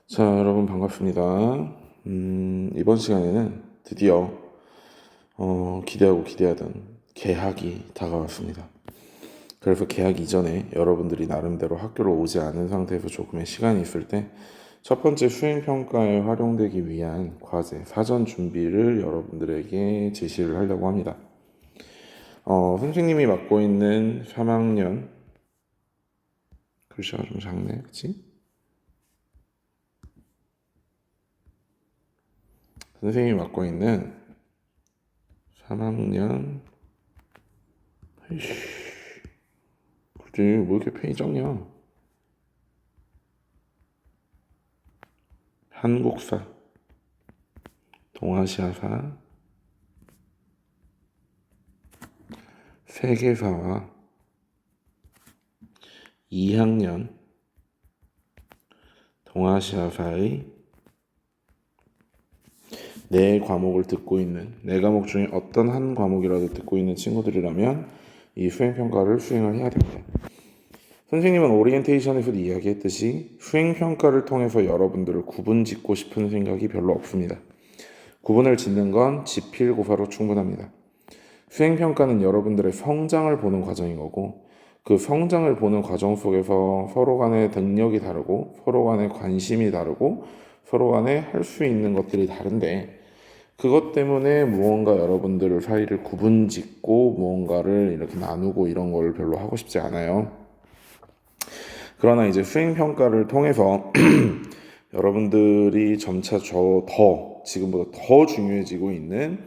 자, 여러분 반갑습니다. 이번 시간에는 드디어 기대하던 개학이 다가왔습니다. 그래서 개학 이전에 여러분들이 나름대로 학교를 오지 않은 상태에서 조금의 시간이 있을 때 첫 번째 수행평가에 활용되기 위한 과제, 사전 준비를 여러분들에게 제시를 하려고 합니다. 선생님이 맡고 있는 3학년, 글씨가 좀 작네, 그치? 선생님이 맡고 있는 3학년, 그지? 뭐 이렇게 펜이 적냐? 한국사, 동아시아사, 세계사와 2학년 동아시아사의 네 과목을 듣고 있는, 네 과목 중에 어떤 한 과목이라도 듣고 있는 친구들이라면 이 수행평가를 수행을 해야 됩니다. 선생님은 오리엔테이션에서도 이야기했듯이 수행평가를 통해서 여러분들을 구분 짓고 싶은 생각이 별로 없습니다. 구분을 짓는 건 지필고사로 충분합니다. 수행평가는 여러분들의 성장을 보는 과정인 거고, 그 성장을 보는 과정 속에서 서로 간의 능력이 다르고, 서로 간의 관심이 다르고, 서로 간에 할 수 있는 것들이 다른데, 그것 때문에 무언가 여러분들 사이를 구분 짓고 무언가를 이렇게 나누고 이런 걸 별로 하고 싶지 않아요. 그러나 이제 수행평가를 통해서 여러분들이 점차 지금보다 더 중요해지고 있는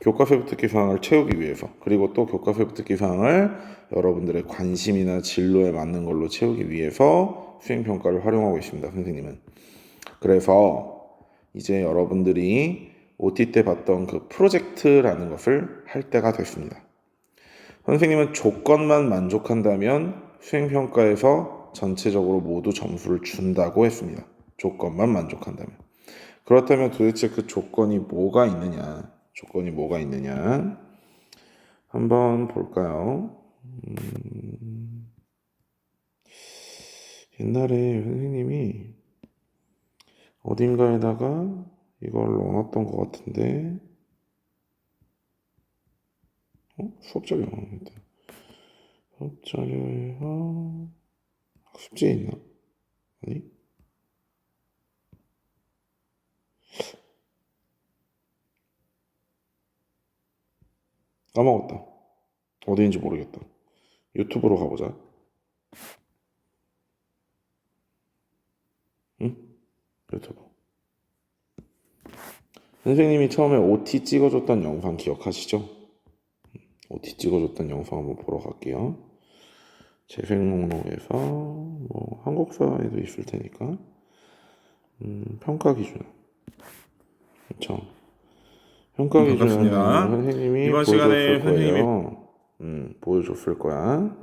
교과서 습득 기상을 채우기 위해서, 그리고 또 교과서 습득 기상을 여러분들의 관심이나 진로에 맞는 걸로 채우기 위해서 수행평가를 활용하고 있습니다, 선생님은. 그래서 이제 여러분들이 OT 때 봤던 그 프로젝트라는 것을 할 때가 됐습니다. 선생님은 조건만 만족한다면 수행평가에서 전체적으로 모두 점수를 준다고 했습니다. 조건만 만족한다면. 그렇다면 도대체 그 조건이 뭐가 있느냐? 한번 볼까요? 옛날에 선생님이 어딘가에다가 이걸 넣어놨던 것 같은데, 수업 자료입니다. 수업 자료에서 학습지에 있나? 아니? 까먹었다. 어디인지 모르겠다. 유튜브로 가보자. 응? 유튜브. 선생님이 처음에 OT 찍어줬던 영상 기억하시죠? OT 찍어줬던 영상 한번 보러 갈게요. 재생 목록에서 뭐 한국사에도 있을 테니까 평가 기준. 그렇죠. 평가 기준은 반갑습니다. 선생님이 이번 시간에 보여줬을 선생님이 거예요. 보여줬을 거야.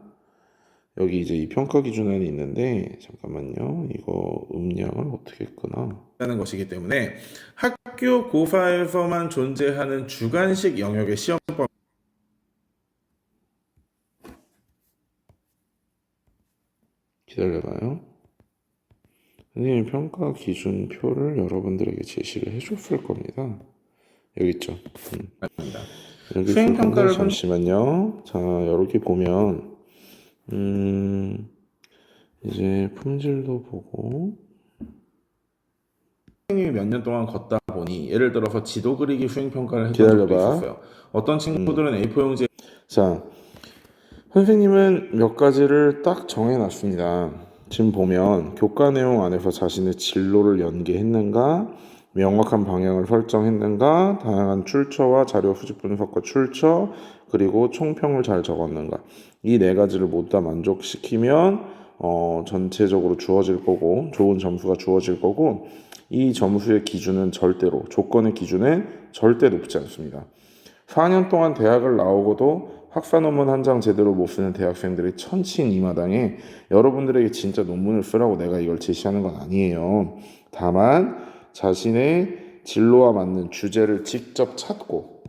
여기 이제 이 평가 기준안이 있는데, 잠깐만요. 이거 음량을 어떻게 끄나? 하는 것이기 때문에 학교 고사에서만 존재하는 주관식 영역의 시험법 기다려봐요. 선생님 평가 기준표를 여러분들에게 제시를 해줬을 겁니다. 여기 있죠. 입니다. 여기 있을 건데, 수행평가를 잠시만요. 자, 여기 보면 이제 품질도 보고, 선생님이 몇 년 동안 걷다 보니 예를 들어서 지도 그리기 수행평가를 했던 적도 기다려봐. 있었어요. 어떤 친구들은 A4 용지에 자, 선생님은 몇 가지를 딱 정해놨습니다. 지금 보면 교과 내용 안에서 자신의 진로를 연계했는가, 명확한 방향을 설정했는가, 다양한 출처와 자료 수집 분석과 출처, 그리고 총평을 잘 적었는가. 이 네 가지를 모두 다 만족시키면 전체적으로 주어질 거고, 좋은 점수가 주어질 거고, 이 점수의 기준은 절대로, 조건의 기준은 절대 높지 않습니다. 4년 동안 대학을 나오고도 학사 논문 한 장 제대로 못 쓰는 대학생들이 천치인 이 마당에 여러분들에게 진짜 논문을 쓰라고 내가 이걸 제시하는 건 아니에요. 다만 자신의 진로와 맞는 주제를 직접 찾고,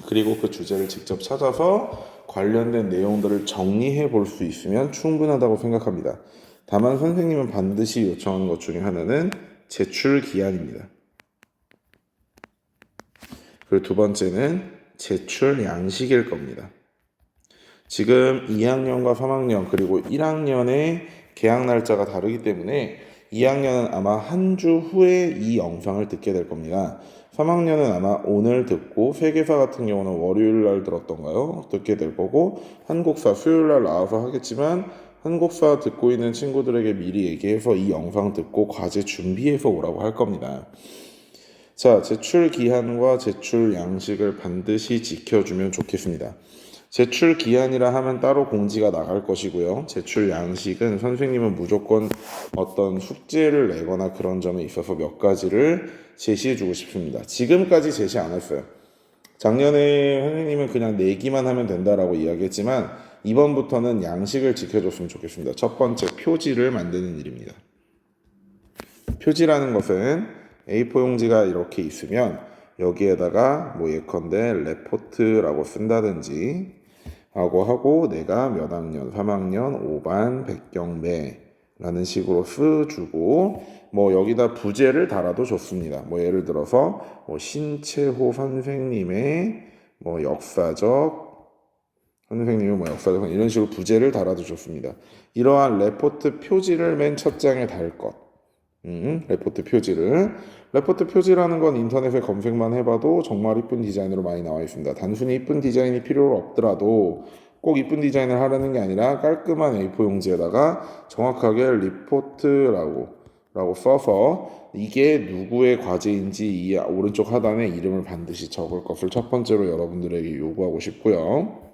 그리고 그 주제를 직접 찾아서 관련된 내용들을 정리해 볼 수 있으면 충분하다고 생각합니다. 다만 선생님은 반드시 요청하는 것 중에 하나는 제출 기한입니다. 그리고 두 번째는 제출 양식일 겁니다. 지금 2학년과 3학년 그리고 1학년의 개학 날짜가 다르기 때문에 2학년은 아마 한 주 후에 이 영상을 듣게 될 겁니다. 3학년은 아마 오늘 듣고 세계사 같은 경우는 월요일 날 들었던가요? 듣게 될 거고 한국사 수요일 날 나와서 하겠지만 한국사 듣고 있는 친구들에게 미리 얘기해서 이 영상 듣고 과제 준비해서 오라고 할 겁니다. 자, 제출 기한과 제출 양식을 반드시 지켜주면 좋겠습니다. 제출 기한이라 하면 따로 공지가 나갈 것이고요. 제출 양식은 선생님은 무조건 어떤 숙제를 내거나 그런 점에 있어서 몇 가지를 제시해주고 싶습니다. 지금까지 제시 안 했어요. 작년에 선생님은 그냥 내기만 하면 된다라고 이야기했지만 이번부터는 양식을 지켜줬으면 좋겠습니다. 첫 번째, 표지를 만드는 일입니다. 표지라는 것은 A4 용지가 이렇게 있으면 여기에다가 뭐 예컨대 레포트라고 쓴다든지 라고 하고 내가 몇 학년, 3학년, 5반, 백경배라는 식으로 쓰주고 뭐 여기다 부제를 달아도 좋습니다. 뭐 예를 들어서 뭐 신채호 선생님의 뭐 역사적 이런 식으로 부제를 달아도 좋습니다. 이러한 레포트 표지를 맨 첫 장에 달 것. 레포트 표지를. 레포트 표지라는 건 인터넷에 검색만 해봐도 정말 이쁜 디자인으로 많이 나와 있습니다. 단순히 이쁜 디자인이 필요 없더라도 꼭 이쁜 디자인을 하려는 게 아니라 깔끔한 A4 용지에다가 정확하게 리포트라고 써서 이게 누구의 과제인지 이 오른쪽 하단에 이름을 반드시 적을 것을 첫 번째로 여러분들에게 요구하고 싶고요.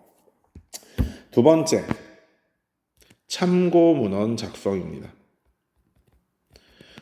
두 번째, 참고 문헌 작성입니다.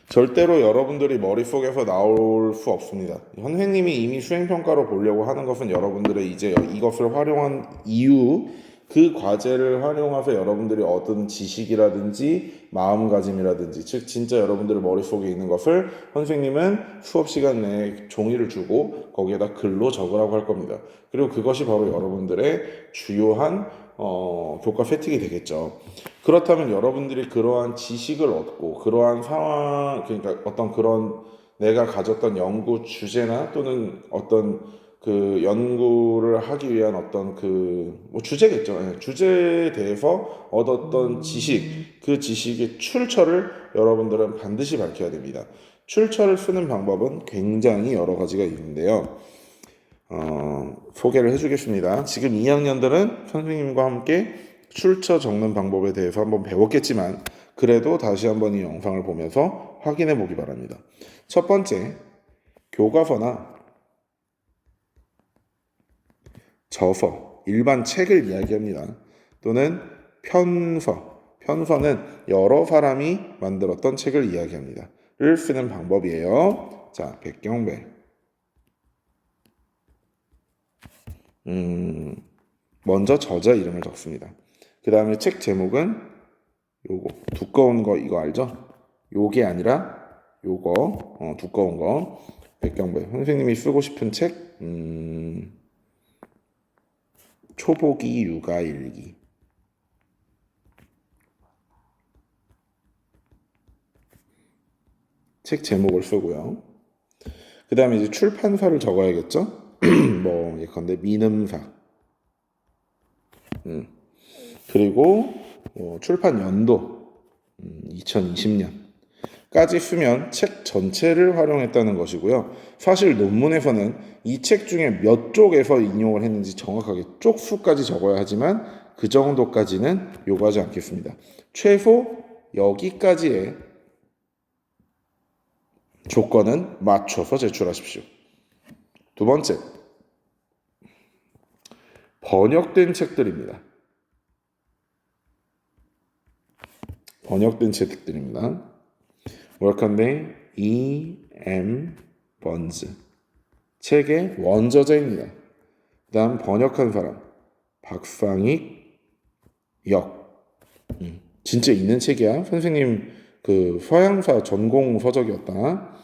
절대로 여러분들이 머릿속에서 나올 수 없습니다. 선생님이 이미 수행평가로 보려고 하는 것은 여러분들의 이제 이것을 활용한 이후 그 과제를 활용해서 여러분들이 얻은 지식이라든지 마음가짐이라든지 즉 진짜 여러분들의 머릿속에 있는 것을 선생님은 수업 시간 내에 종이를 주고 거기에다 글로 적으라고 할 겁니다. 그리고 그것이 바로 여러분들의 주요한 교과 세팅이 되겠죠. 그렇다면 여러분들이 그러한 지식을 얻고 그러한 상황, 그러니까 어떤 그런 내가 가졌던 연구 주제나 또는 어떤 그 연구를 하기 위한 어떤 뭐 주제겠죠. 예, 주제에 대해서 얻었던 지식, 그 지식의 출처를 여러분들은 반드시 밝혀야 됩니다. 출처를 쓰는 방법은 굉장히 여러 가지가 있는데요. 소개를 해주겠습니다. 지금 2학년들은 선생님과 함께 출처 적는 방법에 대해서 한번 배웠겠지만 그래도 다시 한번 이 영상을 보면서 확인해 보기 바랍니다. 첫 번째, 교과서나 저서, 일반 책을 이야기합니다. 또는 편서는 여러 사람이 만들었던 책을 이야기합니다. 를 쓰는 방법이에요. 자, 백경배. 먼저 저자 이름을 적습니다. 그 다음에 책 제목은 요거 두꺼운 거 이거 알죠? 요게 아니라 요거 두꺼운 거 백경배 선생님이 쓰고 싶은 책 초보기 육아일기 책 제목을 쓰고요. 그 다음에 이제 출판사를 적어야겠죠? 뭐 예컨대 민음사 그리고 출판 연도 2020년까지 쓰면 책 전체를 활용했다는 것이고요. 사실 논문에서는 이 책 중에 몇 쪽에서 인용을 했는지 정확하게 쪽수까지 적어야 하지만 그 정도까지는 요구하지 않겠습니다. 최소 여기까지의 조건은 맞춰서 제출하십시오. 두 번째, 번역된 책들입니다. 월컨대 E.M. 번즈 책의 원저자입니다. 그 다음 번역한 사람 박상익 역 진짜 있는 책이야. 선생님 그 서양사 전공 서적이었다.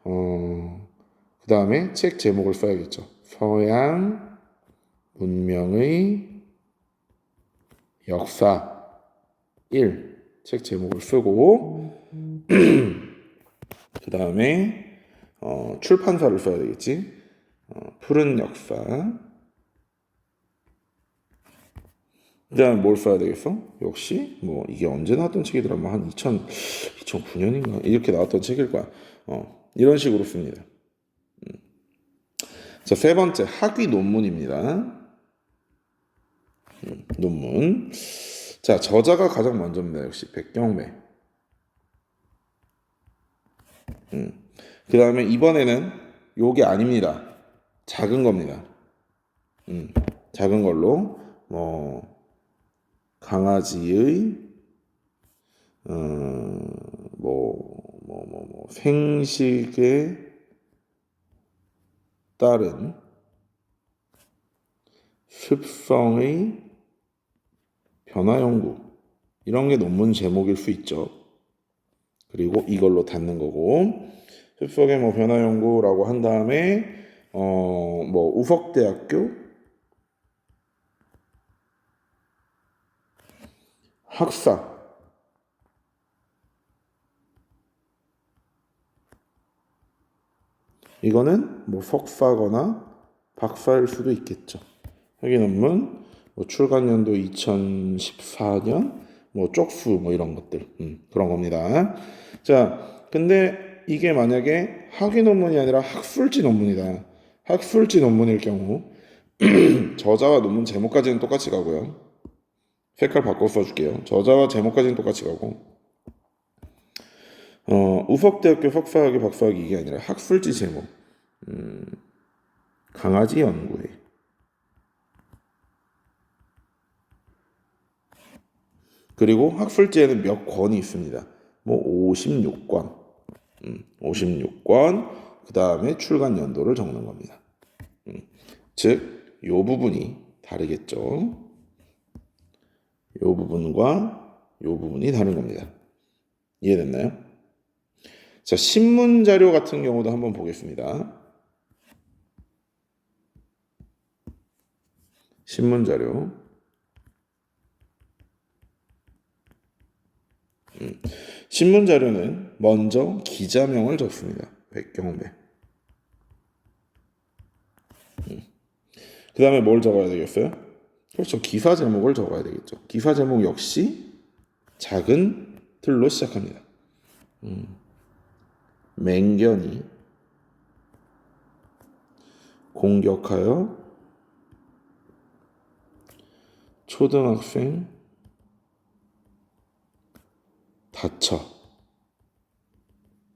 그 다음에 책 제목을 써야겠죠. 서양 문명의 역사 1 책 제목을 쓰고 그 그 다음에 출판사를 써야 되겠지. 푸른 역사. 그 다음에 뭘 써야 되겠어? 역시 뭐 이게 언제 나왔던 책이더라? 뭐한 2009년인가 이렇게 나왔던 책일 거야. 이런 식으로 씁니다. 자, 세 번째 학위 논문입니다. 논문. 자, 저자가 가장 먼저입니다. 역시 백경배. 그 다음에 이번에는 요게 아닙니다. 작은 겁니다. 작은 걸로 뭐 강아지의 생식에 따른 습성의 변화 연구 이런 게 논문 제목일 수 있죠. 그리고 이걸로 닫는 거고 습성의 뭐 변화 연구라고 한 다음에 뭐 우석대학교 학사 이거는 뭐 석사거나 박사일 수도 있겠죠. 학위 논문 뭐 출간 연도 2014년 뭐 쪽수 뭐 이런 것들 그런 겁니다. 자, 근데 이게 만약에 학위 논문이 아니라 학술지 논문이다. 학술지 논문일 경우 저자와 논문 제목까지는 똑같이 가고요. 색깔 바꿔 써줄게요. 저자와 제목까지는 똑같이 가고 우석대학교 석사학위 박사학위 이게 아니라 학술지 제목 강아지 연구회 그리고 학술지에는 몇 권이 있습니다. 뭐 56권 56권 그 다음에 출간 연도를 적는 겁니다. 즉, 요 부분이 다르겠죠. 요 부분과 요 부분이 다른 겁니다. 이해됐나요? 자, 신문 자료 같은 경우도 한번 보겠습니다. 신문 자료. 신문 자료는 먼저 기자명을 적습니다. 백경배. 그 다음에 뭘 적어야 되겠어요? 그렇죠. 기사 제목을 적어야 되겠죠. 기사 제목 역시 작은 틀로 시작합니다. 맹견이 공격하여 초등학생 다쳐.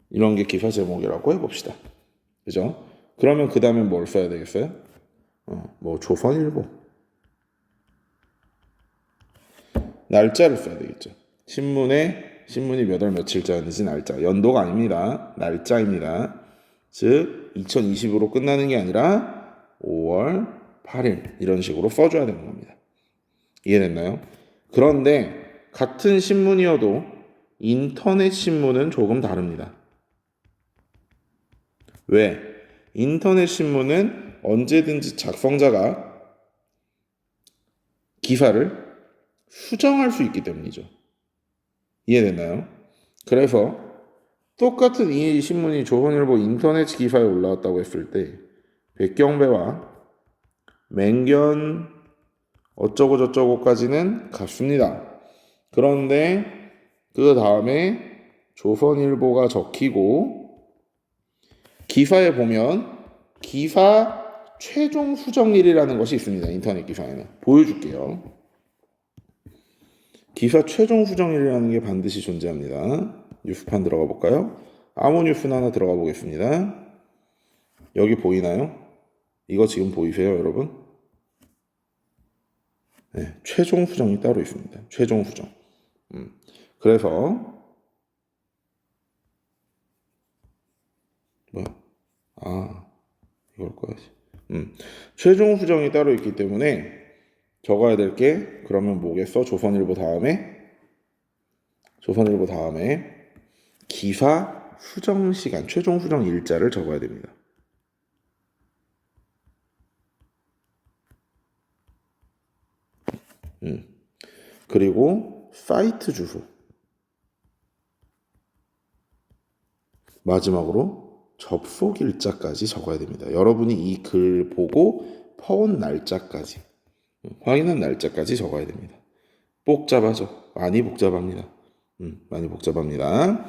이런 게 기사 제목이라고 해봅시다. 그죠? 그러면 그 다음에 뭘 써야 되겠어요? 뭐 조선일보. 날짜를 써야 되겠죠. 신문이 몇 월 며칠자인지 날짜. 연도가 아닙니다. 날짜입니다. 즉 2020으로 끝나는 게 아니라 5월 8일 이런 식으로 써줘야 되는 겁니다. 이해됐나요? 그런데 같은 신문이어도 인터넷 신문은 조금 다릅니다. 왜? 인터넷 신문은 언제든지 작성자가 기사를 수정할 수 있기 때문이죠. 이해됐나요? 그래서 똑같은 이 신문이 조선일보 인터넷 기사에 올라왔다고 했을 때 백경배와 맹견 어쩌고 저쩌고까지는 같습니다. 그런데 그 다음에 조선일보가 적히고 기사에 보면 기사 최종 수정일이라는 것이 있습니다. 인터넷 기사에는. 보여줄게요. 기사 최종 수정일이라는 게 반드시 존재합니다. 뉴스판 들어가 볼까요? 아무 뉴스나 하나 들어가 보겠습니다. 여기 보이나요? 이거 지금 보이세요, 여러분? 네, 최종 수정이 따로 있습니다. 최종 수정. 그래서 이걸 꺼야지. 최종 수정이 따로 있기 때문에 적어야 될 게 그러면 뭐겠어? 조선일보 다음에 기사 수정 시간, 최종 수정 일자를 적어야 됩니다. 그리고 사이트 주소. 마지막으로 접속 일자까지 적어야 됩니다. 여러분이 이 글 보고 퍼온 날짜까지, 확인한 날짜까지 적어야 됩니다. 복잡하죠? 많이 복잡합니다. 많이 복잡합니다.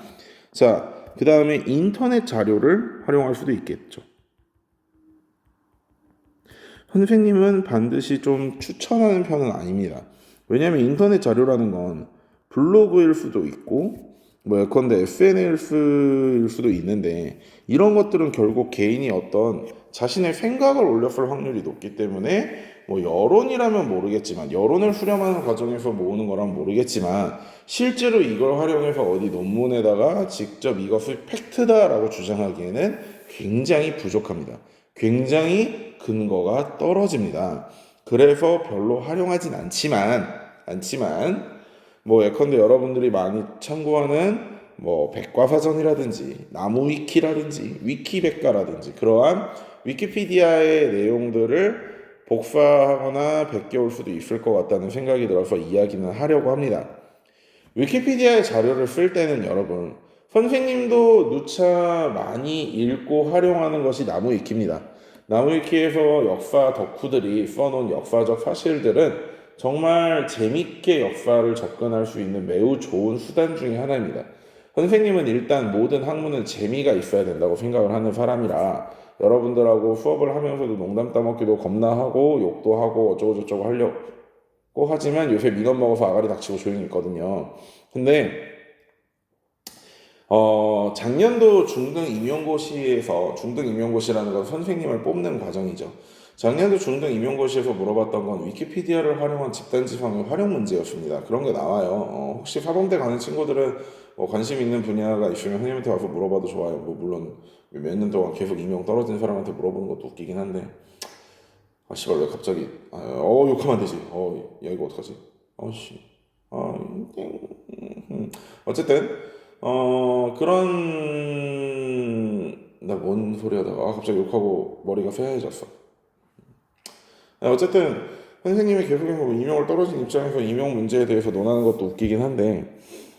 자, 그 다음에 인터넷 자료를 활용할 수도 있겠죠. 선생님은 반드시 좀 추천하는 편은 아닙니다. 왜냐하면 인터넷 자료라는 건 블로그일 수도 있고 뭐 예컨대 SNS일 수도 있는데 이런 것들은 결국 개인이 어떤 자신의 생각을 올렸을 확률이 높기 때문에 뭐 여론이라면 모르겠지만 여론을 수렴하는 과정에서 모으는 거라면 모르겠지만 실제로 이걸 활용해서 어디 논문에다가 직접 이것을 팩트다라고 주장하기에는 굉장히 부족합니다. 굉장히 근거가 떨어집니다. 그래서 별로 활용하진 않지만 뭐 예컨대 여러분들이 많이 참고하는 뭐 백과사전이라든지 나무위키라든지 위키백과라든지 그러한 위키피디아의 내용들을 복사하거나 베껴올 수도 있을 것 같다는 생각이 들어서 이야기는 하려고 합니다. 위키피디아의 자료를 쓸 때는 여러분 선생님도 누차 많이 읽고 활용하는 것이 나무위키입니다. 나무위키에서 역사 덕후들이 써놓은 역사적 사실들은 정말 재밌게 역사를 접근할 수 있는 매우 좋은 수단 중에 하나입니다. 선생님은 일단 모든 학문은 재미가 있어야 된다고 생각을 하는 사람이라 여러분들하고 수업을 하면서도 농담 따먹기도 겁나 하고 욕도 하고 어쩌고저쩌고 하려고 하지만 요새 민원 먹어서 아가리 닥치고 조용히 있거든요. 근데 작년도 중등 임용고시라는 건 선생님을 뽑는 과정이죠. 작년도 중등 임용고시에서 물어봤던 건 위키피디아를 활용한 집단지성의 활용 문제였습니다. 그런 게 나와요. 혹시 사범대 가는 친구들은 뭐 관심 있는 분야가 있으면 선생님한테 와서 물어봐도 좋아요. 뭐 물론 몇 년 동안 계속 임용 떨어진 사람한테 물어보는 것도 웃기긴 한데 씨발 왜 갑자기 욕하면 안 되지. 야 이거 어떡하지? 씨. 어쨌든 나 뭔 소리 하다가 갑자기 욕하고 머리가 새하얘졌어. 어쨌든 선생님이 계속해서 임용을 떨어진 입장에서 임용 문제에 대해서 논하는 것도 웃기긴 한데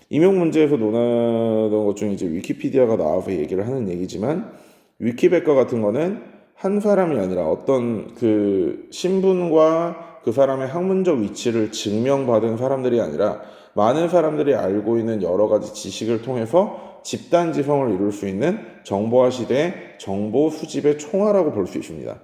임용 문제에서 논하던 것 중에 이제 위키피디아가 나와서 얘기를 하는 얘기지만 위키백과 같은 거는 한 사람이 아니라 어떤 그 신분과 그 사람의 학문적 위치를 증명받은 사람들이 아니라 많은 사람들이 알고 있는 여러 가지 지식을 통해서 집단지성을 이룰 수 있는 정보화 시대의 정보 수집의 총화라고 볼 수 있습니다.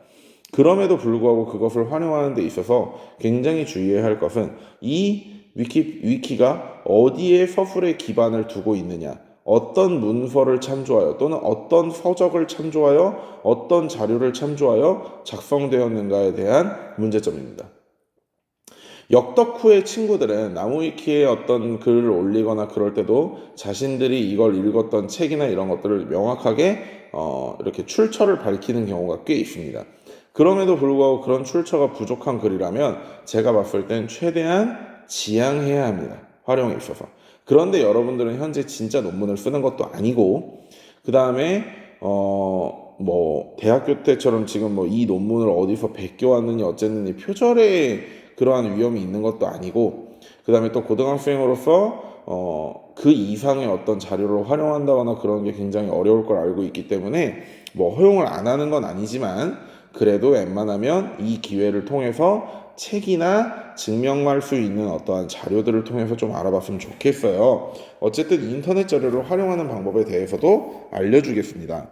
그럼에도 불구하고 그것을 활용하는 데 있어서 굉장히 주의해야 할 것은 이 위키가 어디에 서술의 기반을 두고 있느냐, 어떤 문서를 참조하여 또는 어떤 서적을 참조하여 어떤 자료를 참조하여 작성되었는가에 대한 문제점입니다. 역덕후의 친구들은 나무위키에 어떤 글을 올리거나 그럴 때도 자신들이 이걸 읽었던 책이나 이런 것들을 명확하게 이렇게 출처를 밝히는 경우가 꽤 있습니다. 그럼에도 불구하고 그런 출처가 부족한 글이라면 제가 봤을 땐 최대한 지양해야 합니다. 활용에 있어서. 그런데 여러분들은 현재 진짜 논문을 쓰는 것도 아니고 그 다음에 뭐 대학교 때처럼 지금 뭐 이 논문을 어디서 베껴왔느니 어쨌느니 표절의 그러한 위험이 있는 것도 아니고 그 다음에 또 고등학생으로서 그 이상의 어떤 자료를 활용한다거나 그런 게 굉장히 어려울 걸 알고 있기 때문에 뭐 허용을 안 하는 건 아니지만 그래도 웬만하면 이 기회를 통해서 책이나 증명할 수 있는 어떠한 자료들을 통해서 좀 알아봤으면 좋겠어요. 어쨌든 인터넷 자료를 활용하는 방법에 대해서도 알려주겠습니다.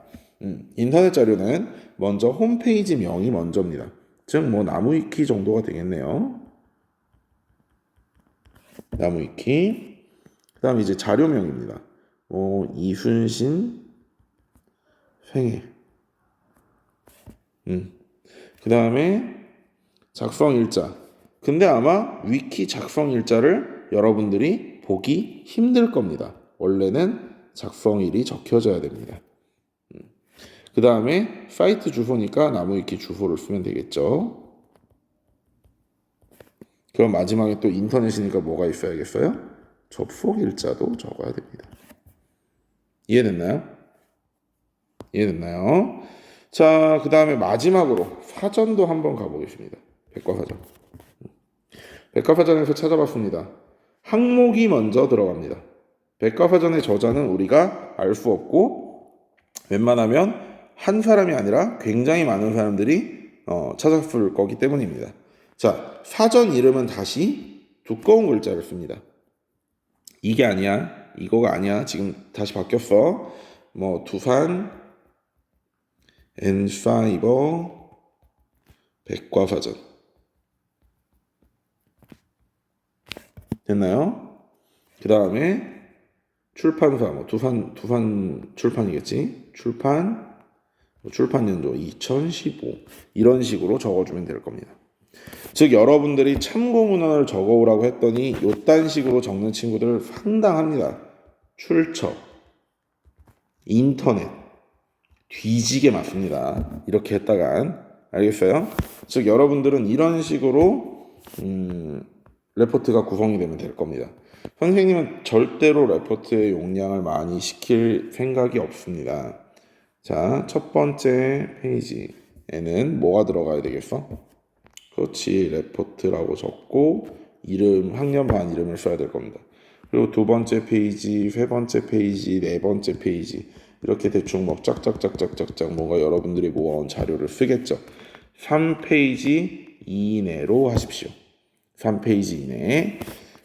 인터넷 자료는 먼저 홈페이지 명이 먼저입니다. 즉 뭐 나무위키 정도가 되겠네요. 나무위키. 그 다음 이제 자료명입니다. 이순신 생애. 그 다음에 작성일자. 근데 아마 위키 작성일자를 여러분들이 보기 힘들 겁니다. 원래는 작성일이 적혀져야 됩니다. 그 다음에 사이트 주소니까 나무위키 주소를 쓰면 되겠죠. 그럼 마지막에 또 인터넷이니까 뭐가 있어야겠어요? 접속일자도 적어야 됩니다. 이해됐나요? 자, 그 다음에 마지막으로 사전도 한번 가보겠습니다. 백과사전. 백과사전에서 찾아봤습니다. 항목이 먼저 들어갑니다. 백과사전의 저자는 우리가 알 수 없고 웬만하면 한 사람이 아니라 굉장히 많은 사람들이 찾았을 거기 때문입니다. 자, 사전 이름은 다시 두꺼운 글자를 씁니다. 이게 아니야, 이거가 아니야, 지금 다시 바뀌었어. 뭐 두산 엔사이버 백과사전 됐나요? 그 다음에 출판사, 뭐 두산 출판이겠지. 출판 연도 2015 이런 식으로 적어주면 될 겁니다. 즉 여러분들이 참고 문헌을 적어오라고 했더니 요딴 식으로 적는 친구들 상당합니다. 출처, 인터넷 뒤지게 맞습니다. 이렇게 했다간 알겠어요? 즉 여러분들은 이런 식으로 레포트가 구성이 되면 될 겁니다. 선생님은 절대로 레포트의 용량을 많이 시킬 생각이 없습니다. 자, 첫 번째 페이지에는 뭐가 들어가야 되겠어? 그렇지, 레포트라고 적고 이름, 학년반 이름을 써야 될 겁니다. 그리고 두 번째 페이지, 세 번째 페이지, 네 번째 페이지 이렇게 대충 뭐 짝짝짝짝짝짝 뭔가 여러분들이 모아온 자료를 쓰겠죠. 3페이지 이내로 하십시오. 3페이지 이내에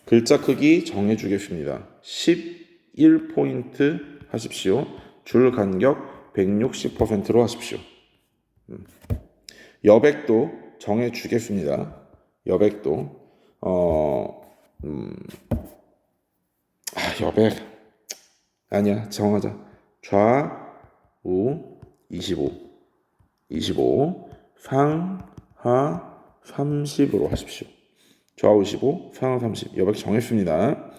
글자 크기 정해주겠습니다. 11포인트 하십시오. 줄 간격 160%로 하십시오. 여백도 정해주겠습니다. 여백도 여백 아니야, 정하자. 좌우 25 상하 30으로 하십시오. 좌우 25 상하 30 여백 정했습니다.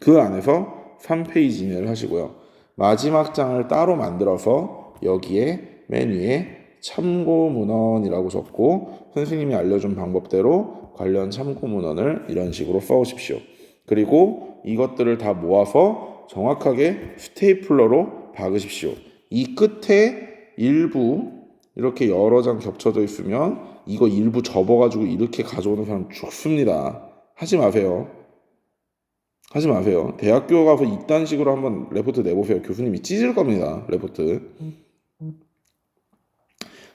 그 안에서 3페이지 이내를 하시고요. 마지막 장을 따로 만들어서 여기에 맨 위에 참고 문헌이라고 적고 선생님이 알려준 방법대로 관련 참고 문헌을 이런 식으로 써오십시오. 그리고 이것들을 다 모아서 정확하게 스테이플러로 박으십시오. 이 끝에 일부 이렇게 여러 장 겹쳐져 있으면 이거 일부 접어가지고 이렇게 가져오는 사람 죽습니다. 하지 마세요. 하지 마세요. 대학교 가서 이딴 식으로 한번 레포트 내보세요. 교수님이 찢을 겁니다. 레포트.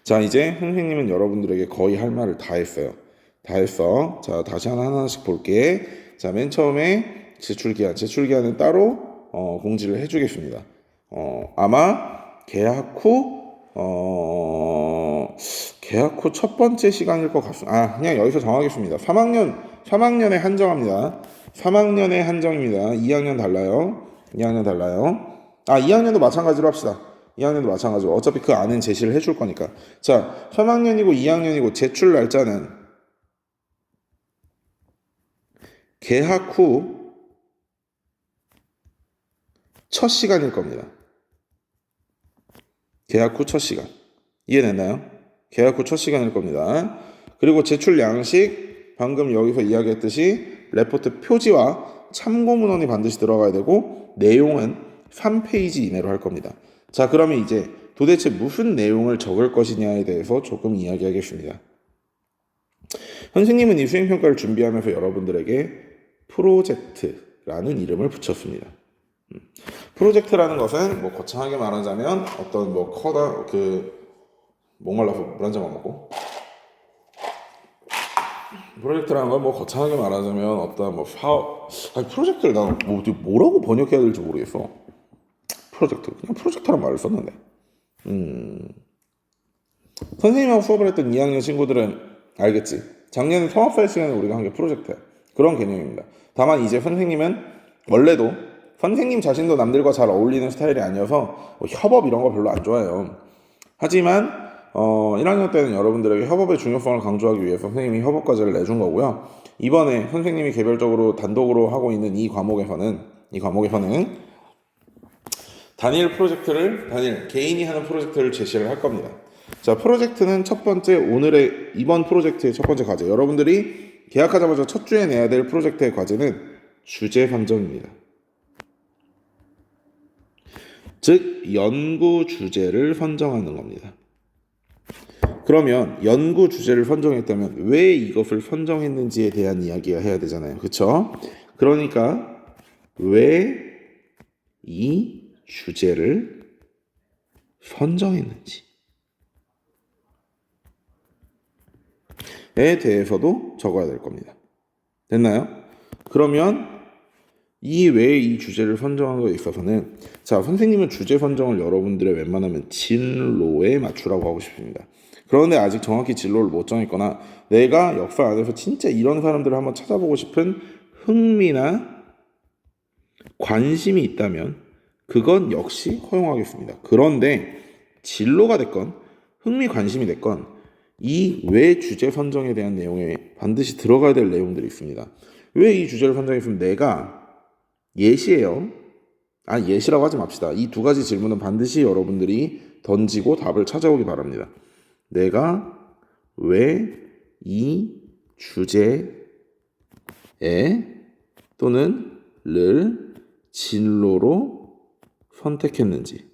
자, 이제 선생님은 여러분들에게 거의 할 말을 다 했어요. 다 했어. 자, 다시 하나씩 볼게. 자, 맨 처음에 제출기한은 따로 공지를 해주겠습니다. 아마 계약 후 첫 번째 시간일 것 같습니다. 그냥 여기서 정하겠습니다. 3학년에 한정합니다. 3학년에 한정입니다. 2학년 달라요. 2학년 달라요. 2학년도 마찬가지로 합시다. 2학년도 마찬가지로. 어차피 그 안은 제시를 해줄 거니까. 자, 3학년이고 2학년이고 제출 날짜는 개학 후 첫 시간일 겁니다. 개학 후 첫 시간. 이해됐나요? 개학 후 첫 시간일 겁니다. 그리고 제출 양식, 방금 여기서 이야기했듯이 레포트 표지와 참고 문헌이 반드시 들어가야 되고 내용은 3페이지 이내로 할 겁니다. 자, 그러면 이제 도대체 무슨 내용을 적을 것이냐에 대해서 조금 이야기하겠습니다. 선생님은 이 수행평가를 준비하면서 여러분들에게 프로젝트라는 이름을 붙였습니다. 프로젝트라는 것은 뭐 거창하게 말하자면 어떤 뭐 목말라서 물 한 잔만 먹고 프로젝트라는 건 뭐 거창하게 말하자면 어떤 뭐 사업 프로젝트를 난 뭐라고 번역해야 될지 모르겠어. 프로젝트 그냥 프로젝트란 말을 썼는데 선생님하고 수업을 했던 2학년 친구들은 알겠지. 작년에 통합사회 시간에 우리가 한 게 프로젝트야. 그런 개념입니다. 다만 이제 선생님은 원래도 선생님 자신도 남들과 잘 어울리는 스타일이 아니어서 뭐 협업 이런 거 별로 안 좋아해요. 하지만 1학년 때는 여러분들에게 협업의 중요성을 강조하기 위해서 선생님이 협업 과제를 내준 거고요. 이번에 선생님이 개별적으로 단독으로 하고 있는 이 과목에서는 단일 개인이 하는 프로젝트를 제시를 할 겁니다. 자, 프로젝트는 이번 프로젝트의 첫 번째 과제. 여러분들이 계약하자마자 첫 주에 내야 될 프로젝트의 과제는 주제 선정입니다. 즉, 연구 주제를 선정하는 겁니다. 그러면 연구 주제를 선정했다면 왜 이것을 선정했는지에 대한 이야기가 해야 되잖아요. 그렇죠? 그러니까 왜 이 주제를 선정했는지에 대해서도 적어야 될 겁니다. 됐나요? 그러면 이 외에 이 주제를 선정한 거에 있어서는 자, 선생님은 주제 선정을 여러분들의 웬만하면 진로에 맞추라고 하고 싶습니다. 그런데 아직 정확히 진로를 못 정했거나 내가 역사 안에서 진짜 이런 사람들을 한번 찾아보고 싶은 흥미나 관심이 있다면 그건 역시 허용하겠습니다. 그런데 진로가 됐건 흥미 관심이 됐건 이 외 주제 선정에 대한 내용에 반드시 들어가야 될 내용들이 있습니다. 왜 이 주제를 선정했으면 내가 예시예요. 예시라고 하지 맙시다. 이 두 가지 질문은 반드시 여러분들이 던지고 답을 찾아오기 바랍니다. 내가 왜 이 주제에 또는 를 진로로 선택했는지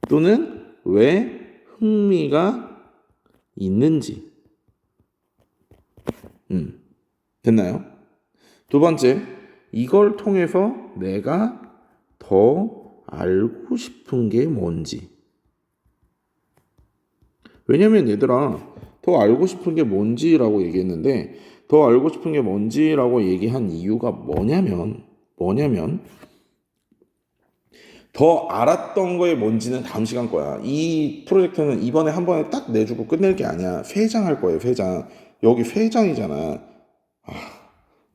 또는 왜 흥미가 있는지 됐나요? 두 번째, 이걸 통해서 내가 더 알고 싶은 게 뭔지. 왜냐면 얘들아, 더 알고 싶은 게 뭔지라고 얘기했는데 더 알고 싶은 게 뭔지라고 얘기한 이유가 뭐냐면 더 알았던 거에 뭔지는 다음 시간 거야. 이 프로젝트는 이번에 한 번에 딱 내주고 끝낼 게 아니야. 3장 할 거예요. 3장. 여기 3장이잖아.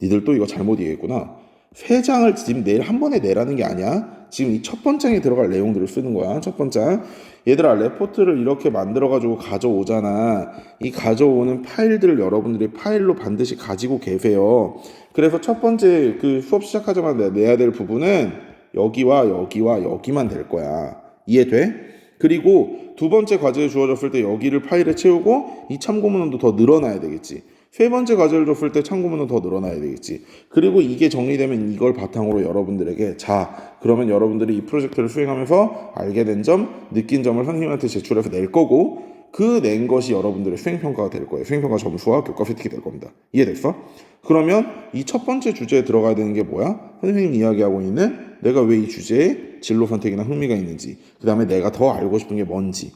니들 또 이거 잘못 이해했구나. 3장을 지금 내일 한 번에 내라는 게 아니야. 지금 이 첫 번째에 들어갈 내용들을 쓰는 거야. 첫 번째. 얘들아, 레포트를 이렇게 만들어가지고 가져오잖아. 이 가져오는 파일들을 여러분들이 파일로 반드시 가지고 계세요. 그래서 첫 번째 그 수업 시작하자마자 내야 될 부분은 여기와 여기와 여기만 될 거야. 이해돼? 그리고 두 번째 과제에 주어졌을 때 여기를 파일에 채우고 이 참고문헌도 더 늘어나야 되겠지. 세 번째 과제를 줬을 때 참고문은 더 늘어나야 되겠지. 그리고 이게 정리되면 이걸 바탕으로 여러분들에게 자, 그러면 여러분들이 이 프로젝트를 수행하면서 알게 된 점, 느낀 점을 선생님한테 제출해서 낼 거고 그 낸 것이 여러분들의 수행평가가 될 거예요. 수행평가 점수와 교과 획득이 될 겁니다. 이해됐어? 그러면 이 첫 번째 주제에 들어가야 되는 게 뭐야? 선생님이 이야기하고 있는 내가 왜 이 주제에 진로 선택이나 흥미가 있는지, 그 다음에 내가 더 알고 싶은 게 뭔지,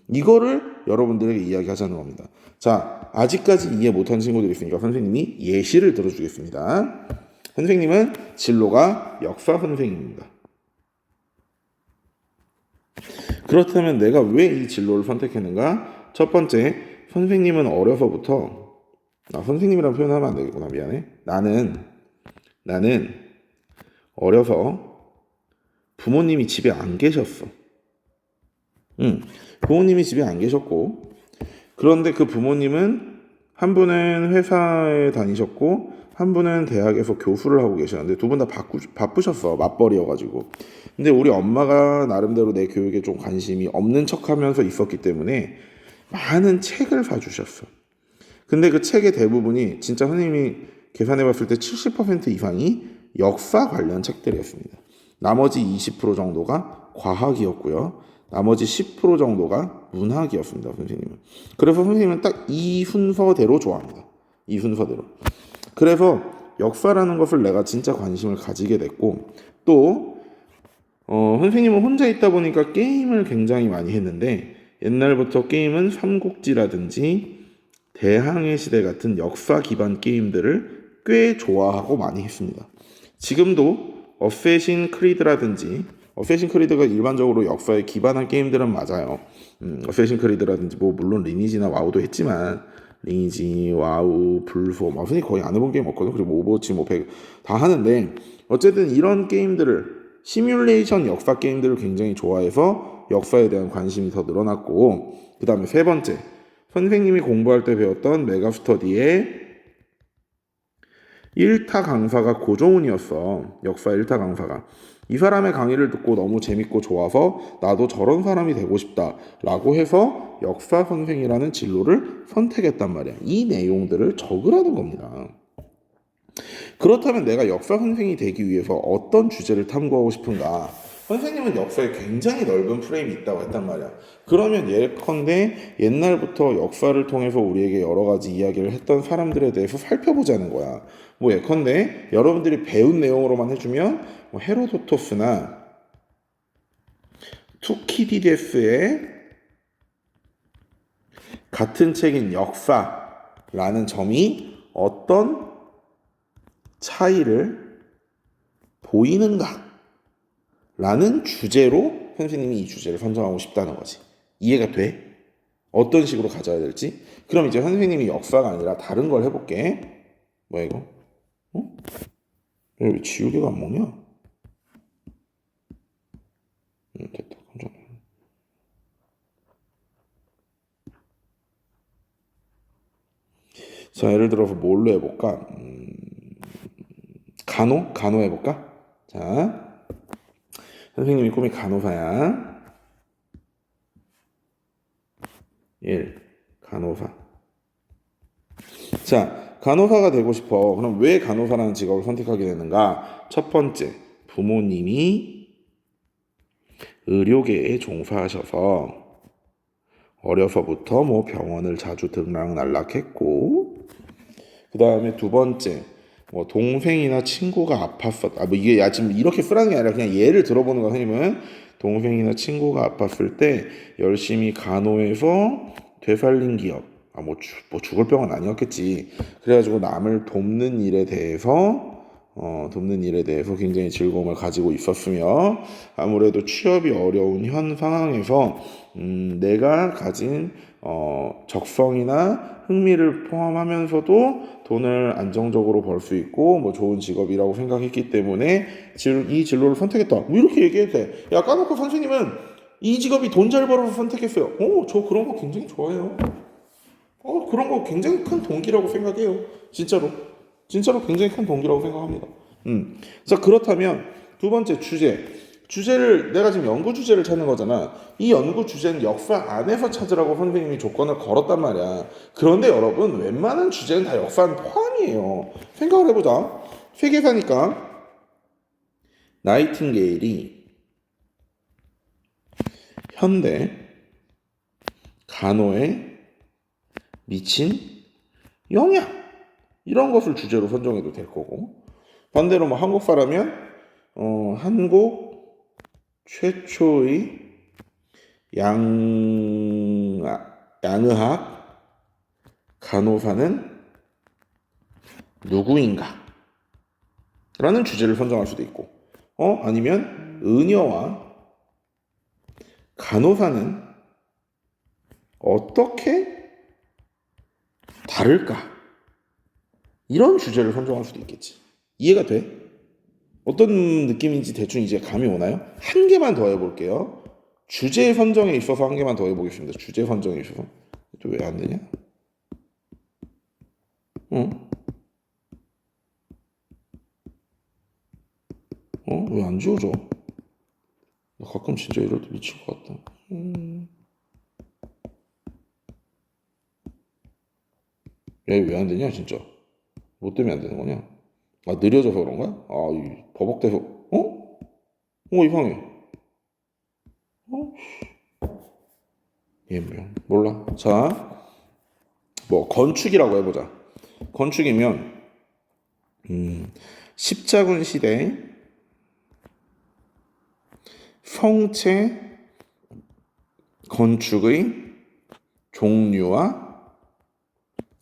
이거를 여러분들에게 이야기하자는 겁니다. 자, 아직까지 이해 못한 친구들이 있으니까 선생님이 예시를 들어주겠습니다. 선생님은 진로가 역사 선생님입니다. 그렇다면 내가 왜 이 진로를 선택했는가? 첫 번째, 선생님은 어려서부터 선생님이라는 표현하면 안 되겠구나. 미안해. 나는 어려서 부모님이 집에 안 계셨어. 부모님이 집에 안 계셨고, 그런데 그 부모님은 한 분은 회사에 다니셨고 한 분은 대학에서 교수를 하고 계셨는데 두 분 다 바쁘셨어. 맞벌이여가지고. 근데 우리 엄마가 나름대로 내 교육에 좀 관심이 없는 척하면서 있었기 때문에 많은 책을 사주셨어. 근데 그 책의 대부분이 진짜 선생님이 계산해봤을 때 70% 이상이 역사 관련 책들이었습니다. 나머지 20% 정도가 과학이었고요. 나머지 10% 정도가 문학이었습니다. 선생님은. 그래서 선생님은 딱 이 순서대로 좋아합니다. 이 순서대로. 그래서 역사라는 것을 내가 진짜 관심을 가지게 됐고, 또 선생님은 혼자 있다 보니까 게임을 굉장히 많이 했는데 옛날부터 게임은 삼국지라든지 대항해 시대 같은 역사 기반 게임들을 꽤 좋아하고 많이 했습니다. 지금도 어쌔신 크리드라든지, 어쌔신 크리드가 일반적으로 역사에 기반한 게임들은 맞아요. 어쌔신 크리드라든지 뭐 물론 리니지나 와우도 했지만 리니지, 와우, 불소, 선생님 거의 안 해본 게임 없거든요. 그리고 오버워치, 배그 다 하는데 어쨌든 이런 게임들을 시뮬레이션 역사 게임들을 굉장히 좋아해서 역사에 대한 관심이 더 늘어났고, 그 다음에 세 번째, 선생님이 공부할 때 배웠던 메가스터디의 1타 강사가 고종훈이었어. 역사 1타 강사가. 이 사람의 강의를 듣고 너무 재밌고 좋아서 나도 저런 사람이 되고 싶다 라고 해서 역사 선생이라는 진로를 선택했단 말이야. 이 내용들을 적으라는 겁니다. 그렇다면 내가 역사 선생이 되기 위해서 어떤 주제를 탐구하고 싶은가? 선생님은 역사에 굉장히 넓은 프레임이 있다고 했단 말이야. 그러면 예컨대 옛날부터 역사를 통해서 우리에게 여러 가지 이야기를 했던 사람들에 대해서 살펴보자는 거야. 예컨대 여러분들이 배운 내용으로만 해주면 헤로도토스나 투키디데스의 같은 책인 역사라는 점이 어떤 차이를 보이는가 라는 주제로 선생님이 이 주제를 선정하고 싶다는 거지. 이해가 돼? 어떤 식으로 가져야 될지. 그럼 이제 선생님이 역사가 아니라 다른 걸 해볼게. 뭐야 이거? 어? 왜 지우개가 안 먹냐? 됐다. 깜짝 놀랐네. 자, 예를 들어서 뭘로 해볼까? 간호 해볼까? 자, 선생님이 꿈이 간호사야. 1. 간호사. 자, 간호사가 되고 싶어. 그럼 왜 간호사라는 직업을 선택하게 되는가? 첫 번째, 부모님이 의료계에 종사하셔서 어려서부터 뭐 병원을 자주 들락날락했고, 그 다음에 두 번째, 뭐 동생이나 친구가 아팠었다. 뭐 이게 야 지금 이렇게 쓰라는 게 아니라 그냥 예를 들어보는 거. 선생님은 동생이나 친구가 아팠을 때 열심히 간호해서 되살린 기업. 뭐 죽을 병은 아니었겠지. 그래가지고 남을 돕는 일에 대해서 굉장히 즐거움을 가지고 있었으며, 아무래도 취업이 어려운 현 상황에서 내가 가진 적성이나 흥미를 포함하면서도 돈을 안정적으로 벌 수 있고 뭐 좋은 직업이라고 생각했기 때문에 이 진로를 선택했다. 뭐 이렇게 얘기해도 돼. 야, 까놓고 선생님은 이 직업이 돈 잘 벌어서 선택했어요. 저 그런 거 굉장히 좋아해요. 그런 거 굉장히 큰 동기라고 생각해요. 진짜로 굉장히 큰 동기라고 생각합니다. 자, 그렇다면 두 번째 주제를 내가 지금 연구 주제를 찾는 거잖아. 이 연구 주제는 역사 안에서 찾으라고 선생님이 조건을 걸었단 말이야. 그런데 여러분, 웬만한 주제는 다 역사는 포함이에요. 생각을 해보자. 세계사니까 나이팅게일이 현대 간호에 미친 영향, 이런 것을 주제로 선정해도 될 거고, 반대로 뭐 한국 사라면 한국 최초의 양의학 간호사는 누구인가? 라는 주제를 선정할 수도 있고, 아니면 의녀와 간호사는 어떻게 다를까? 이런 주제를 선정할 수도 있겠지. 이해가 돼? 어떤 느낌인지 대충 이제 감이 오나요? 한 개만 더 해볼게요. 주제 선정에 있어서 한 개만 더 해보겠습니다. 주제 선정에 있어서. 또 왜 안 되냐? 왜 안 지워져? 나 가끔 진짜 이럴 때 미칠 것 같다. 야, 이거 왜 안 되냐, 진짜? 뭐 때문에 안 되는 거냐? 느려져서 그런가? 이 버벅대서, 이상해. 몰라. 자, 뭐, 건축이라고 해보자. 건축이면, 십자군 시대 성체 건축의 종류와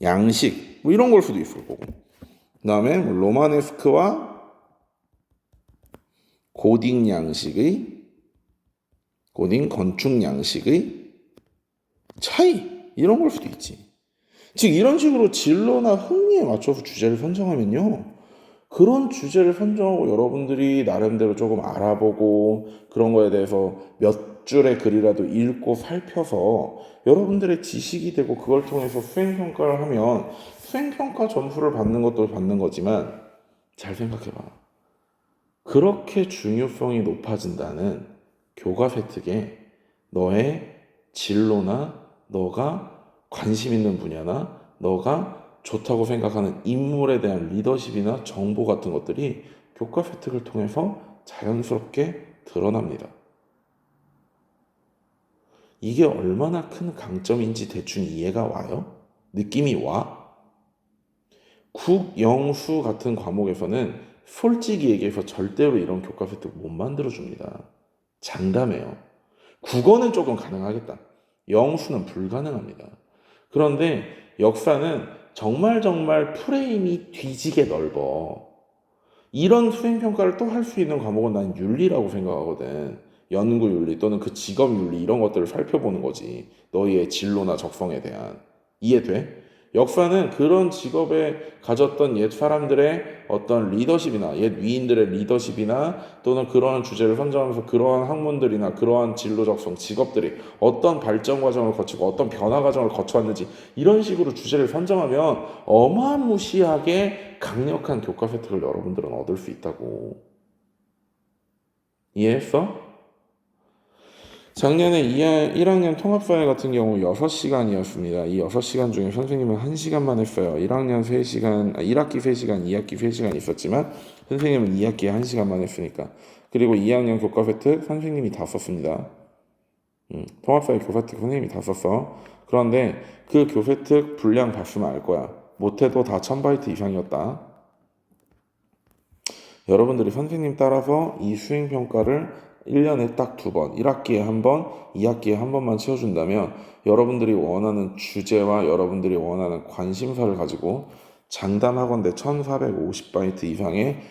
양식, 뭐 이런 걸 수도 있을 거고, 그 다음에 로마네스크와 고딩 건축 양식의 차이, 이런 걸 수도 있지. 즉 이런 식으로 진로나 흥미에 맞춰서 주제를 선정하면요, 그런 주제를 선정하고 여러분들이 나름대로 조금 알아보고 그런 거에 대해서 몇 줄의 글이라도 읽고 살펴서 여러분들의 지식이 되고, 그걸 통해서 수행평가를 하면 수행평가 점수를 받는 것도 받는 거지만, 잘 생각해봐. 그렇게 중요성이 높아진다는 교과 획득에 너의 진로나 너가 관심 있는 분야나 너가 좋다고 생각하는 인물에 대한 리더십이나 정보 같은 것들이 교과 획득을 통해서 자연스럽게 드러납니다. 이게 얼마나 큰 강점인지 대충 이해가 와요? 느낌이 와? 국, 영, 수 같은 과목에서는 솔직히 얘기해서 절대로 이런 교과 획득 못 만들어줍니다. 장담해요. 국어는 조금 가능하겠다. 영수는 불가능합니다. 그런데 역사는 정말 프레임이 뒤지게 넓어. 이런 수행평가를 또 할 수 있는 과목은 난 윤리라고 생각하거든. 연구윤리 또는 그 직업윤리 이런 것들을 살펴보는 거지. 너희의 진로나 적성에 대한. 이해돼? 역사는 그런 직업에 가졌던 옛 사람들의 어떤 리더십이나 옛 위인들의 리더십이나 또는 그러한 주제를 선정하면서 그러한 학문들이나 그러한 진로 적성 직업들이 어떤 발전 과정을 거치고 어떤 변화 과정을 거쳐왔는지 이런 식으로 주제를 선정하면 어마무시하게 강력한 교과 혜택을 여러분들은 얻을 수 있다고. 이해했어? 작년에 1학년 통합사회 같은 경우 6시간이었습니다. 이 6시간 중에 선생님은 1시간만 했어요. 1학년 3시간, 1학기 3시간, 2학기 3시간 있었지만 선생님은 2학기에 1시간만 했으니까. 그리고 2학년 교과 혜택 선생님이 다 썼습니다. 통합사회 교사 혜택 선생님이 다 썼어. 그런데 그 교사 혜택 분량 봤으면 알 거야. 못해도 다 1000바이트 이상이었다. 여러분들이 선생님 따라서 이 수행평가를 1년에 딱 2번, 1학기에 한 번, 2학기에 한 번만 채워준다면 여러분들이 원하는 주제와 여러분들이 원하는 관심사를 가지고 장담하건대 1450바이트 이상의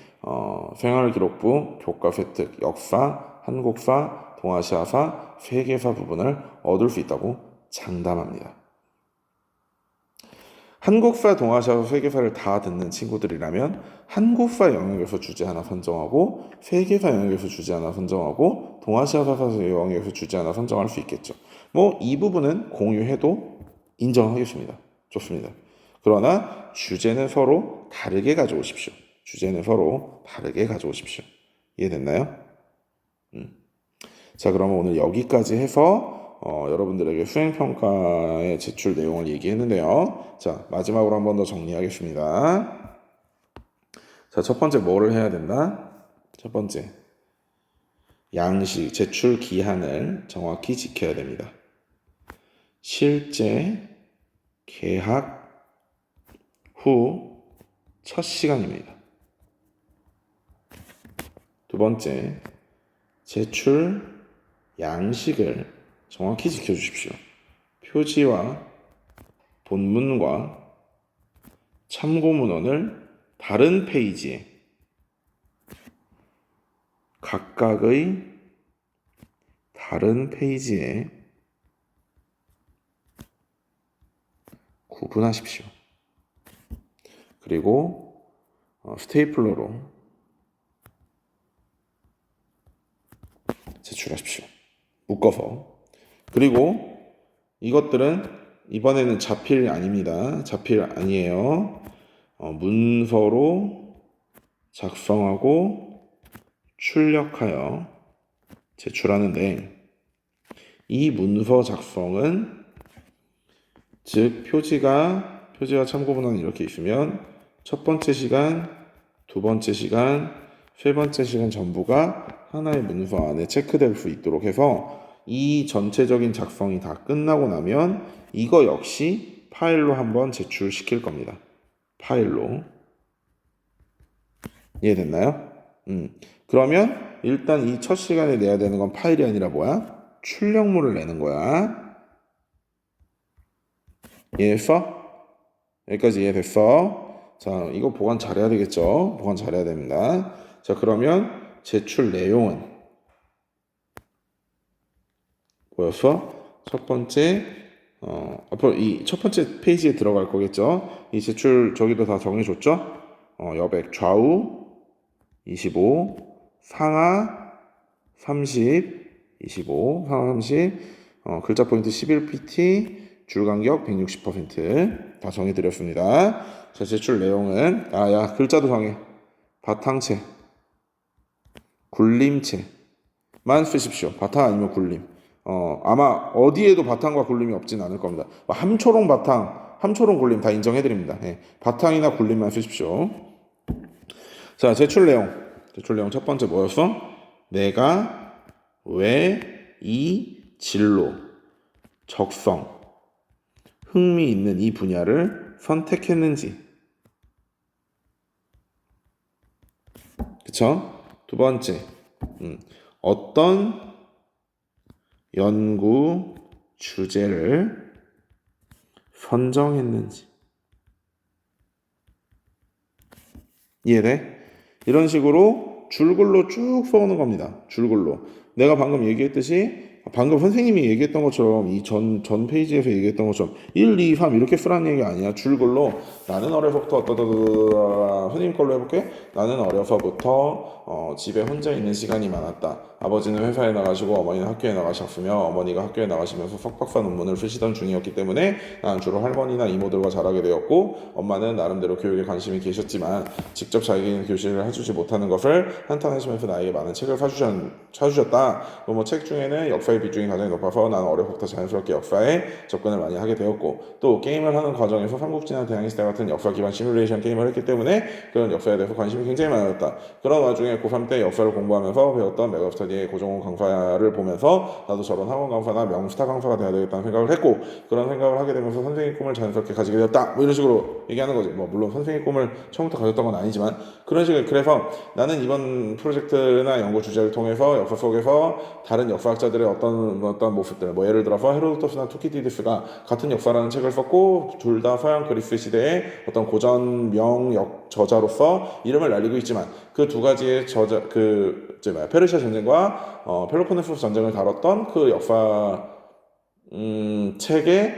생활기록부, 교과 혜택, 역사, 한국사, 동아시아사, 세계사 부분을 얻을 수 있다고 장담합니다. 한국사, 동아시아, 세계사를 다 듣는 친구들이라면 한국사 영역에서 주제 하나 선정하고 세계사 영역에서 주제 하나 선정하고 동아시아사 영역에서 주제 하나 선정할 수 있겠죠. 뭐 이 부분은 공유해도 인정하겠습니다. 좋습니다. 그러나 주제는 서로 다르게 가져오십시오. 주제는 서로 다르게 가져오십시오. 이해됐나요? 자, 그러면 오늘 여기까지 해서 여러분들에게 수행평가의 제출 내용을 얘기했는데요. 자, 마지막으로 한 번 더 정리하겠습니다. 자, 첫 번째 뭐를 해야 된다? 첫 번째, 양식, 제출 기한을 정확히 지켜야 됩니다. 실제 개학 후 첫 시간입니다. 두 번째, 제출 양식을 정확히 지켜주십시오. 표지와 본문과 참고문헌을 다른 페이지에 각각의 다른 페이지에 구분하십시오. 그리고 스테이플러로 제출하십시오. 묶어서. 그리고 이것들은 이번에는 자필 아닙니다. 자필 아니에요. 문서로 작성하고 출력하여 제출하는데 이 문서 작성은 즉 표지와 참고문헌이 이렇게 있으면 첫 번째 시간, 두 번째 시간, 세 번째 시간 전부가 하나의 문서 안에 체크될 수 있도록 해서 이 전체적인 작성이 다 끝나고 나면 이거 역시 파일로 한번 제출시킬 겁니다. 파일로. 이해됐나요? 그러면 일단 이 첫 시간에 내야 되는 건 파일이 아니라 뭐야? 출력물을 내는 거야. 이해했어? 여기까지 이해됐어? 자, 이거 보관 잘해야 되겠죠? 보관 잘해야 됩니다. 자, 그러면 제출 내용은 뭐였어? 첫 번째, 앞으로 이 첫 번째 페이지에 들어갈 거겠죠? 이 제출 저기도 다 정해줬죠? 여백 좌우 25, 상하 30, 25, 상하 30, 글자 포인트 11pt, 줄 간격 160%다 정해드렸습니다. 자, 제출 내용은 글자도 정해. 바탕체, 굴림체만 쓰십시오. 바탕 아니면 굴림. 아마 어디에도 바탕과 굴림이 없진 않을 겁니다. 함초롱 바탕, 함초롱 굴림 다 인정해드립니다. 바탕이나 굴림만 쓰십시오. 자, 제출 내용 첫 번째 뭐였어? 내가 왜 이 진로, 적성, 흥미 있는 이 분야를 선택했는지. 그쵸? 두 번째, 어떤 연구 주제를 선정했는지. 이해돼? 이런 식으로 줄글로 쭉 써오는 겁니다. 줄글로. 내가 방금 얘기했듯이 방금 선생님이 얘기했던 것처럼 이 전 페이지에서 얘기했던 것처럼 1, 2, 3 이렇게 쓰라는 얘기 아니야. 줄글로 나는 어려서부터 선생님 걸로 해볼게. 나는 어려서부터 집에 혼자 있는 시간이 많았다. 아버지는 회사에 나가시고 어머니는 학교에 나가셨으며 어머니가 학교에 나가시면서 석박사 논문을 쓰시던 중이었기 때문에 나는 주로 할머니나 이모들과 자라게 되었고 엄마는 나름대로 교육에 관심이 계셨지만 직접 자기는 교실을 해주지 못하는 것을 한탄하시면서 나에게 많은 책을 사주셨다. 뭐 책 중에는 역사의 비중이 가장 높아서 나는 어려서부터 자연스럽게 역사에 접근을 많이 하게 되었고 또 게임을 하는 과정에서 삼국지나 대항해시대 같은 역사 기반 시뮬레이션 게임을 했기 때문에 그런 역사에 대해서 관심이 굉장히 많았다. 그런 와중에 고3 때 역사를 공부하면서 배웠던 메가스터디의 고정훈 강사를 보면서 나도 저런 학원 강사나 명스타 강사가 돼야 되겠다는 생각을 했고 그런 생각을 하게 되면서 선생님 꿈을 자연스럽게 가지게 되었다. 뭐 이런 식으로 얘기하는 거지. 뭐 물론 선생님 꿈을 처음부터 가졌던 건 아니지만 그런 식으로 그래서 나는 이번 프로젝트나 연구 주제를 통해서 역사 속에서 다른 역사학자들의 어떤 모습들 뭐 예를 들어서 헤로도토스나 투키디디스가 같은 역사라는 책을 썼고 둘 다 서양 그리스 시대의 어떤 고전 명역 저자로서 이름을 날리고 있지만 그 두 가지의 저자 페르시아 전쟁과 펠로폰네소스 전쟁을 다뤘던 그 역사 책에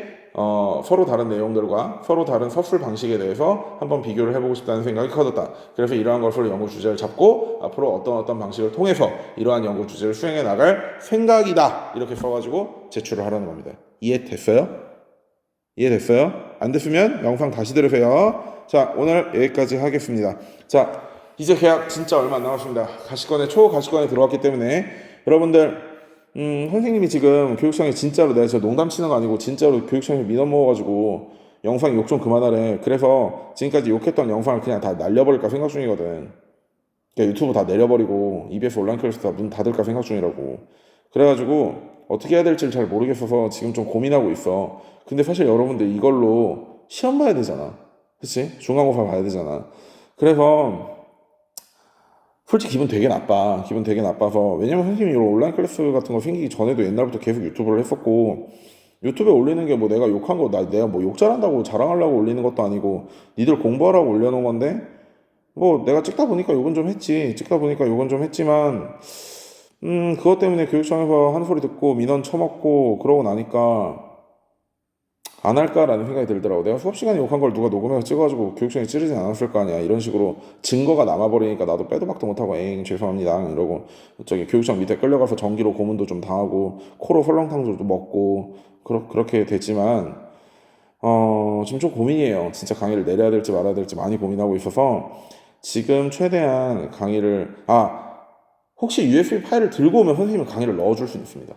서로 다른 내용들과 서로 다른 서술 방식에 대해서 한번 비교를 해보고 싶다는 생각이 커졌다. 그래서 이러한 것으로 연구 주제를 잡고 앞으로 어떤 방식을 통해서 이러한 연구 주제를 수행해 나갈 생각이다. 이렇게 써가지고 제출을 하라는 겁니다. 이해됐어요? 이해됐어요? 안 됐으면 영상 다시 들으세요. 자, 오늘 여기까지 하겠습니다. 자, 이제 계약 진짜 얼마 안 남았습니다. 초가시권에 들어왔기 때문에 여러분들 선생님이 지금 교육청에 진짜로 내가 진짜 농담 치는 거 아니고 진짜로 교육청에 민원 먹어가지고 영상 욕 좀 그만하래. 그래서 지금까지 욕했던 영상을 그냥 다 날려버릴까 생각 중이거든. 그러니까 유튜브 다 내려버리고 EBS 온라인 클래스 다 문 닫을까 생각 중이라고. 그래가지고 어떻게 해야 될지를 잘 모르겠어서 지금 좀 고민하고 있어. 근데 사실 여러분들 이걸로 시험 봐야 되잖아. 그치? 중간고사 봐야 되잖아. 그래서 솔직히 기분 되게 나빠. 기분 되게 나빠서. 왜냐면 선생님이 이런 온라인 클래스 같은 거 생기기 전에도 옛날부터 계속 유튜브를 했었고 유튜브에 올리는 게 뭐 내가 욕한 거 내가 뭐 욕 잘한다고 자랑하려고 올리는 것도 아니고 니들 공부하라고 올려놓은 건데 뭐 내가 찍다 보니까 욕은 좀 했지. 찍다 보니까 욕은 좀 했지만 그것 때문에 교육청에서 한 소리 듣고 민원 쳐먹고 그러고 나니까 안 할까라는 생각이 들더라고. 내가 수업 시간에 욕한 걸 누가 녹음해서 찍어가지고 교육청에 찌르진 않았을 거 아니야. 이런 식으로 증거가 남아버리니까 나도 빼도 박도 못하고 죄송합니다 이러고 교육청 밑에 끌려가서 전기로 고문도 좀 당하고 코로 설렁탕도 먹고 그렇게 됐지만 지금 좀 고민이에요. 진짜 강의를 내려야 될지 말아야 될지 많이 고민하고 있어서 지금 최대한 강의를 혹시 USB 파일을 들고 오면 선생님은 강의를 넣어줄 수 있습니다.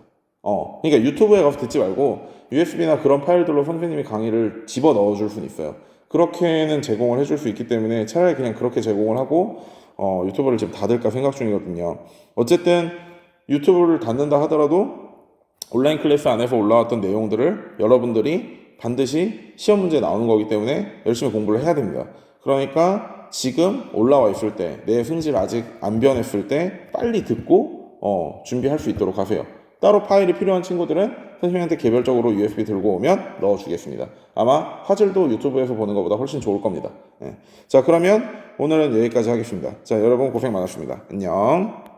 그러니까 유튜브에 가서 듣지 말고 USB나 그런 파일들로 선생님이 강의를 집어 넣어줄 수는 있어요. 그렇게는 제공을 해줄 수 있기 때문에 차라리 그냥 그렇게 제공을 하고 유튜브를 지금 닫을까 생각 중이거든요. 어쨌든 유튜브를 닫는다 하더라도 온라인 클래스 안에서 올라왔던 내용들을 여러분들이 반드시 시험 문제에 나오는 거기 때문에 열심히 공부를 해야 됩니다. 그러니까 지금 올라와 있을 때 내 성질 아직 안 변했을 때 빨리 듣고 준비할 수 있도록 하세요. 따로 파일이 필요한 친구들은 선생님한테 개별적으로 USB 들고 오면 넣어주겠습니다. 아마 화질도 유튜브에서 보는 것보다 훨씬 좋을 겁니다. 자, 그러면 오늘은 여기까지 하겠습니다. 자, 여러분 고생 많으셨습니다. 안녕.